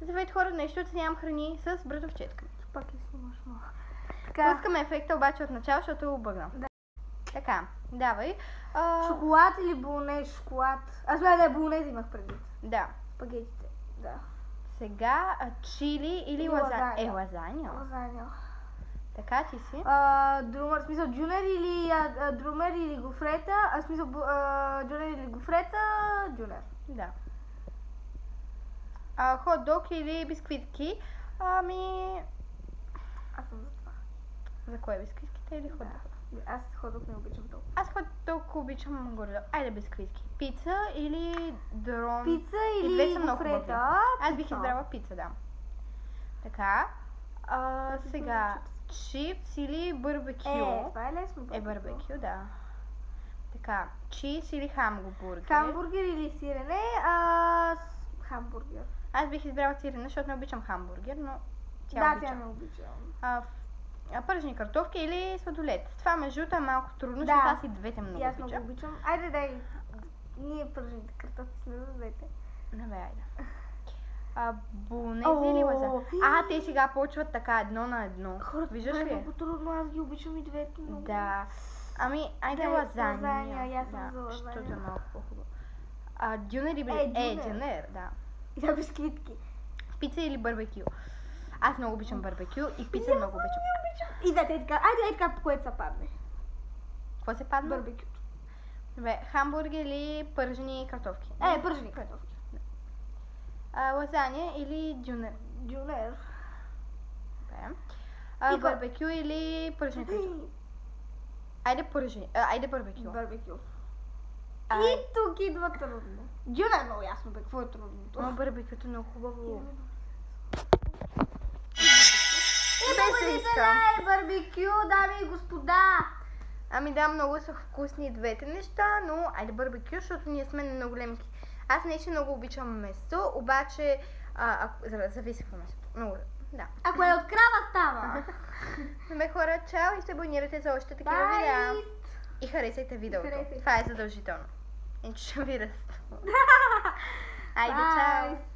Здравейте хора, нещо оценявам храни с братовчетка. Пак ли снимаш малко? Пускаме ефекта обаче от начало, защото е обърнал. Да. Така, давай. Шоколад или болонез? Шоколад. Аз бях болонез имах предвид. Да. Спагетите. Да. Сега чили или лазаня? Лазаня. Лазаня. Така ти си. Друмер, смисъл джунер или друмер или гофрета, смисъл джунер или гофрета, джунер. Да. Хот-дог или бисквитки? Аз съм за това. За кое? Бисквитките или хот-дог? Аз хот-дог не обичам толкова. Аз хот-дог обичам горе. Айде бисквитки. Пица или дрон? Пица или две са много хубави. гофрета? Аз бих избрала пица, да. Така. Сега, чипс или барбекю? Това е лесно. Барбекю, да. Така, чиз или хамбургер? Хамбургер или сирене? Хамбургер. Аз бих избрала сирене, защото не обичам хамбургер, но тя не обичам. Пържени картофки или сладолет. Това между другото е малко трудно, защото аз и двете много обичам. Аз много обичам. Айде дай, ние пържените картофки сме за двете. Добре, айде. Болонез или лазаня? Те сега почват така едно на едно. Виждаш ли? Това е много трудно, аз ги обичам и двете много. Да. Айде лазаня. Лазаня, аз съм за лазаня. Защото е малко по-хубаво. Дюнер или дюнер, да. И да, бисквитки. Пица или барбекю? Аз много обичам барбекю и пица много обичам. И да, айде така, по което се падне. Какво се падне? Барбекюто. Добре, хамбургер или пържени картофки? Пържени картофки. Лазаня или дюнер? Дюнер. Добре. Барбекю или пържени картофки? Айде барбекю. Барбекю. И тук идва трудно. Дюнер е много ясно, бе, какво е трудното? Но барбекюто е много хубаво. Победителя е барбекю, дами и господа! Да, много са вкусни двете неща, но айде барбекю, защото ние сме на големки. Аз наистина много обичам месо, обаче зависи какво месото. Много, да. Ако е от крава, става! Добре хора, чао и се абонирайте за още такива видеа. И харесайте видеото. Това е задължително. Иначе ще ви разструва. Айде, чао!